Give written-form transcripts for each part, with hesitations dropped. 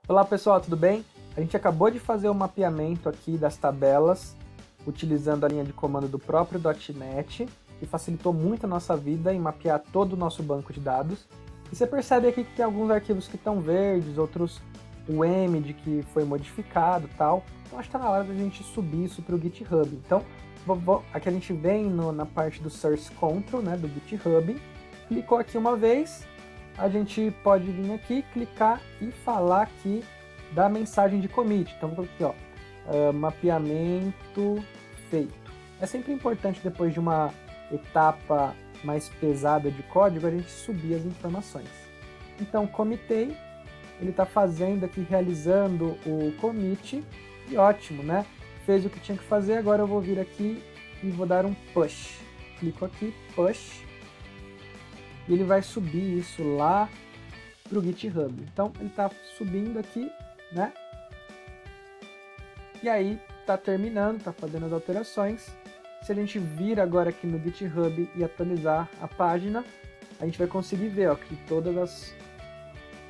Olá pessoal, tudo bem? A gente acabou de fazer o mapeamento aqui das tabelas utilizando a linha de comando do próprio .NET, que facilitou muito a nossa vida em mapear todo o nosso banco de dados. E você percebe aqui que tem alguns arquivos que estão verdes, outros o image que foi modificado e tal. Então acho que está na hora da gente subir isso para o GitHub. Então aqui a gente vem na parte do Source Control, né, do GitHub, clicou aqui uma vez, a gente pode vir aqui, clicar e falar aqui da mensagem de commit. Então vou aqui, ó, mapeamento feito. É sempre importante, depois de uma etapa mais pesada de código, a gente subir as informações. Então comitei, ele está fazendo aqui, realizando o commit, e ótimo, né? Fez o que tinha que fazer, agora eu vou vir aqui e vou dar um push. Clico aqui, push, e ele vai subir isso lá para o GitHub. Então ele está subindo aqui, né? E aí está terminando, está fazendo as alterações. Se a gente vir agora aqui no GitHub e atualizar a página, a gente vai conseguir ver, ó, que todas as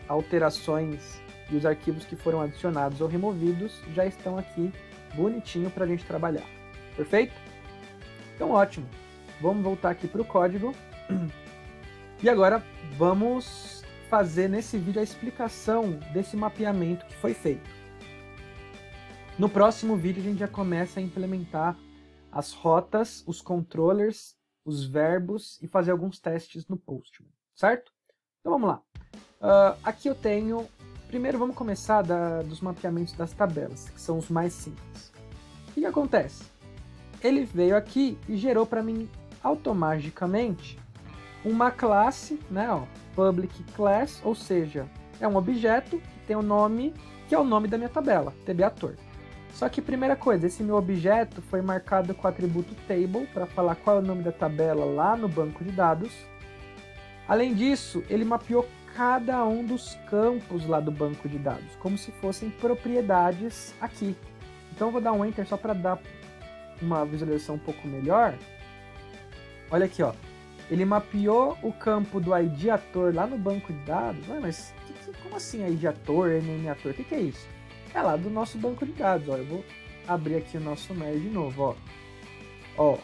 alterações e os arquivos que foram adicionados ou removidos já estão aqui bonitinho para a gente trabalhar. Perfeito? Então ótimo. Vamos voltar aqui para o código. E agora vamos fazer nesse vídeo a explicação desse mapeamento que foi feito. No próximo vídeo a gente já começa a implementar as rotas, os controllers, os verbos e fazer alguns testes no Postman, certo? Então vamos lá. Aqui eu tenho... Primeiro vamos começar dos mapeamentos das tabelas, que são os mais simples. O que acontece? Ele veio aqui e gerou para mim automaticamente uma classe, né, ó, public class, ou seja, é um objeto que tem um nome, que é o nome da minha tabela, tbator. Só que primeira coisa, esse meu objeto foi marcado com o atributo table para falar qual é o nome da tabela lá no banco de dados. Além disso, ele mapeou cada um dos campos lá do banco de dados, como se fossem propriedades aqui. Então eu vou dar um enter só para dar uma visualização um pouco melhor. Olha aqui, ó. Ele mapeou o campo do ID ator lá no banco de dados. Ué, mas como assim ID ator, NM ator? O que é isso? É lá do nosso banco de dados. Ó. Eu vou abrir aqui o nosso MER de novo. Ó,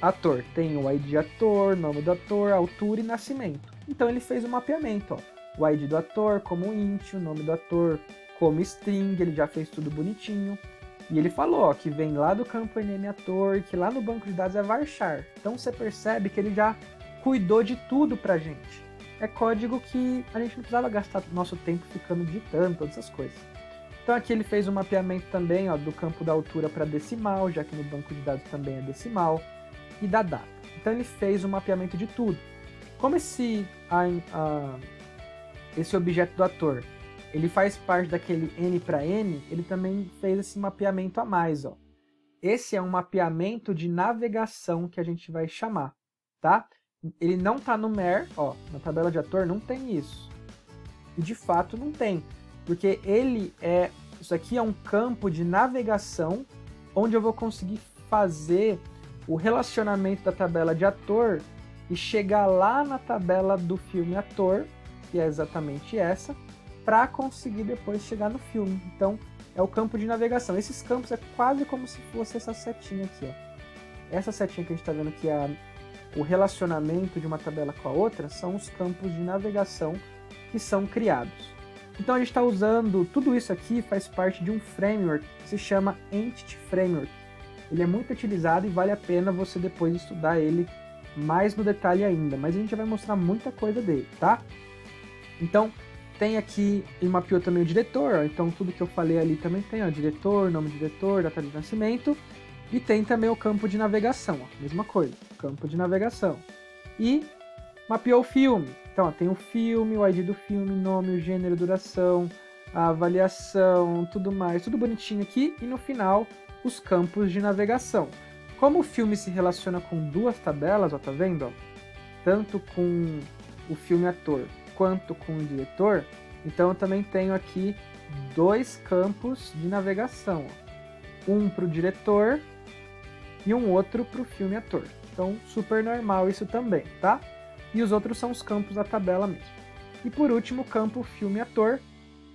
ator tem o ID ator, nome do ator, altura e nascimento. Então ele fez o mapeamento. Ó. O ID do ator como int, o nome do ator como string, ele já fez tudo bonitinho. E ele falou, ó, que vem lá do campo NM ator, que lá no banco de dados é varchar. Então você percebe que ele já cuidou de tudo pra gente. É código que a gente não precisava gastar nosso tempo ficando digitando todas essas coisas. Então aqui ele fez um mapeamento também, ó, do campo da altura para decimal, já que no banco de dados também é decimal, e da data. Então ele fez um mapeamento de tudo. Como esse objeto do ator, ele faz parte daquele N para N, ele também fez esse mapeamento a mais, ó. Esse é um mapeamento de navegação que a gente vai chamar, tá? Ele não está no MER, ó, na tabela de ator não tem isso. E de fato não tem, porque isso aqui é um campo de navegação onde eu vou conseguir fazer o relacionamento da tabela de ator e chegar lá na tabela do filme ator, que é exatamente essa, para conseguir depois chegar no filme. Então é o campo de navegação. Esses campos é quase como se fosse essa setinha aqui, ó. Essa setinha que a gente está vendo que é o relacionamento de uma tabela com a outra, são os campos de navegação que são criados. Então a gente está usando, tudo isso aqui faz parte de um framework que se chama Entity Framework. Ele é muito utilizado e vale a pena você depois estudar ele mais no detalhe ainda, mas a gente vai mostrar muita coisa dele, tá? Então tem aqui, ele mapeou também o diretor, ó, então tudo que eu falei ali também tem, ó, diretor, nome do diretor, data de nascimento. E tem também o campo de navegação, ó, mesma coisa, campo de navegação. E mapeou o filme. Então, ó, tem o filme, o ID do filme, nome, o gênero, duração, a avaliação, tudo mais, tudo bonitinho aqui. E no final, os campos de navegação. Como o filme se relaciona com duas tabelas, ó, tá vendo? Ó, tanto com o filme ator quanto com o diretor, então eu também tenho aqui dois campos de navegação. Ó. Um para o diretor e um outro para o filme ator. Então, super normal isso também, tá? E os outros são os campos da tabela mesmo. E por último, o campo filme ator,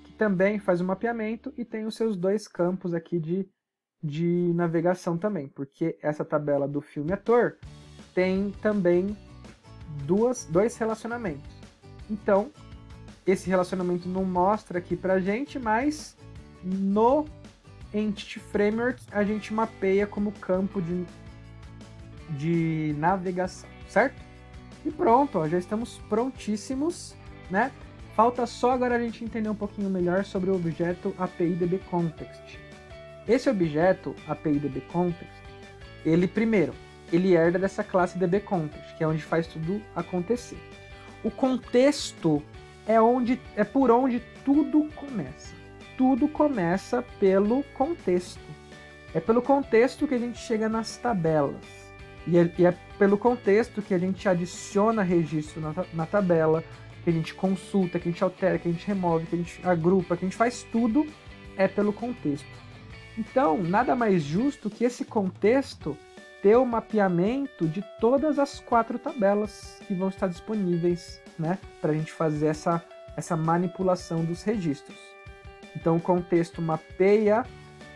que também faz o mapeamento e tem os seus dois campos aqui de navegação também, porque essa tabela do filme ator tem também dois relacionamentos. Então, esse relacionamento não mostra aqui pra gente, mas no Entity Framework a gente mapeia como campo de navegação, certo? E pronto, ó, já estamos prontíssimos, né? Falta só agora a gente entender um pouquinho melhor sobre o objeto API DB Context. Esse objeto API DB Context, ele herda dessa classe DB Context, que é onde faz tudo acontecer. O contexto é por onde tudo começa. Tudo começa pelo contexto. É pelo contexto que a gente chega nas tabelas. E é pelo contexto que a gente adiciona registro na tabela, que a gente consulta, que a gente altera, que a gente remove, que a gente agrupa, que a gente faz tudo, é pelo contexto. Então, nada mais justo que esse contexto ter o mapeamento de todas as 4 tabelas que vão estar disponíveis, né, para a gente fazer essa manipulação dos registros. Então, o contexto mapeia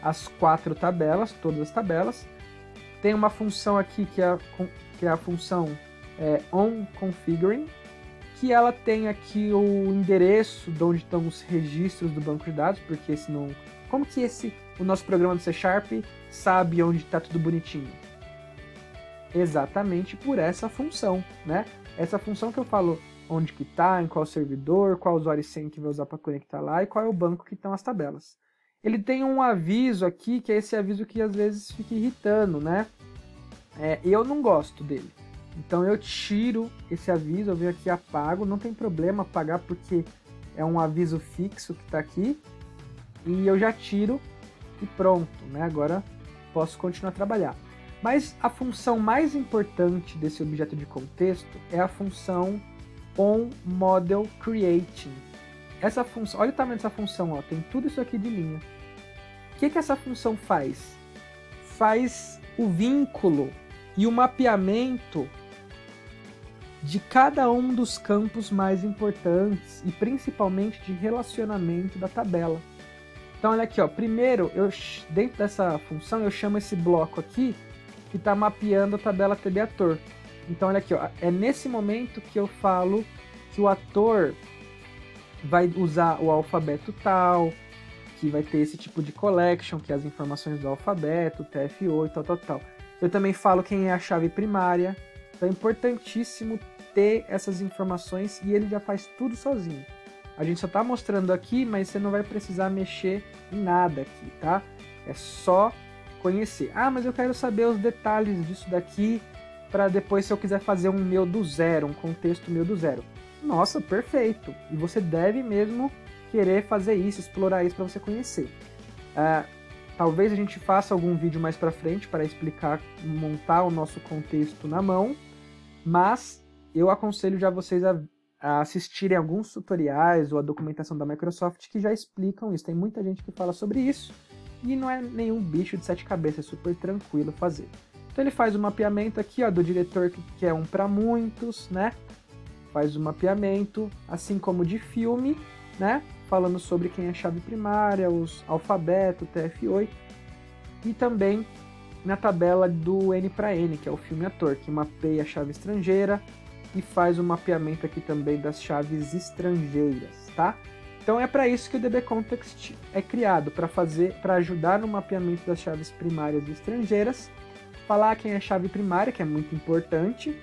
as 4 tabelas, todas as tabelas. Tem uma função aqui que é a função onConfiguring, que ela tem aqui o endereço de onde estão os registros do banco de dados, porque senão... Como que o nosso programa do C# sabe onde está tudo bonitinho? Exatamente por essa função, né? Essa função que eu falo onde que está, em qual servidor, qual usuário e senha que vai usar para conectar lá e qual é o banco que estão as tabelas. Ele tem um aviso aqui, que é esse aviso que às vezes fica irritando, né? Eu não gosto dele. Então eu tiro esse aviso, eu venho aqui e apago, não tem problema apagar porque é um aviso fixo que está aqui. E eu já tiro e pronto, né? Agora posso continuar a trabalhar. Mas a função mais importante desse objeto de contexto é a função onModelCreating. Essa função, olha o tamanho dessa função, ó, tem tudo isso aqui de linha. O que essa função faz? Faz o vínculo e o mapeamento de cada um dos campos mais importantes e principalmente de relacionamento da tabela. Então olha aqui, ó, primeiro, dentro dessa função eu chamo esse bloco aqui que está mapeando a tabela TB ator. Então olha aqui, ó, é nesse momento que eu falo que o ator vai usar o alfabeto tal, que vai ter esse tipo de collection, que é as informações do alfabeto, TF8, tal. Eu também falo quem é a chave primária. Então é importantíssimo ter essas informações e ele já faz tudo sozinho. A gente só está mostrando aqui, mas você não vai precisar mexer em nada aqui, tá? É só conhecer. Ah, mas eu quero saber os detalhes disso daqui para depois, se eu quiser fazer um meu do zero, um contexto meu do zero. Nossa, perfeito! E você deve mesmo querer fazer isso, explorar isso para você conhecer. Talvez a gente faça algum vídeo mais para frente para explicar, montar o nosso contexto na mão, mas eu aconselho já vocês a assistirem alguns tutoriais ou a documentação da Microsoft que já explicam isso. Tem muita gente que fala sobre isso e não é nenhum bicho de 7 cabeças, é super tranquilo fazer. Então ele faz o mapeamento aqui, ó, do diretor que é um para muitos, né? Faz o mapeamento, assim como de filme, né? Falando sobre quem é a chave primária, os alfabeto, TF8, e também na tabela do N para N, que é o filme ator, que mapeia a chave estrangeira e faz o mapeamento aqui também das chaves estrangeiras, tá? Então é para isso que o DB Context é criado, para ajudar no mapeamento das chaves primárias e estrangeiras, falar quem é a chave primária, que é muito importante,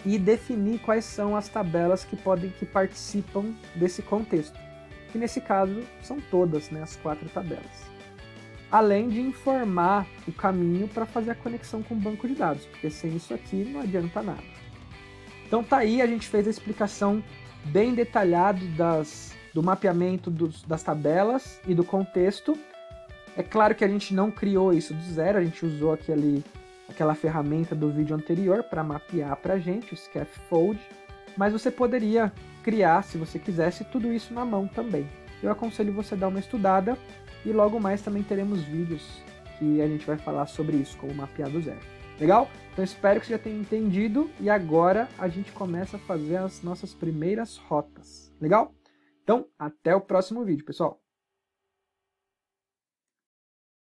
e definir quais são as tabelas que participam desse contexto, que nesse caso são todas, né, as 4 tabelas. Além de informar o caminho para fazer a conexão com o banco de dados, porque sem isso aqui não adianta nada. Então tá aí, a gente fez a explicação bem detalhada do mapeamento das tabelas e do contexto. É claro que a gente não criou isso do zero, a gente usou aquela ferramenta do vídeo anterior para mapear para a gente, o Scaffold, mas você poderia criar, se você quisesse, tudo isso na mão também. Eu aconselho você dar uma estudada e logo mais também teremos vídeos que a gente vai falar sobre isso, como mapear do zero. Legal? Então espero que você já tenha entendido e agora a gente começa a fazer as nossas primeiras rotas. Legal? Então, até o próximo vídeo, pessoal.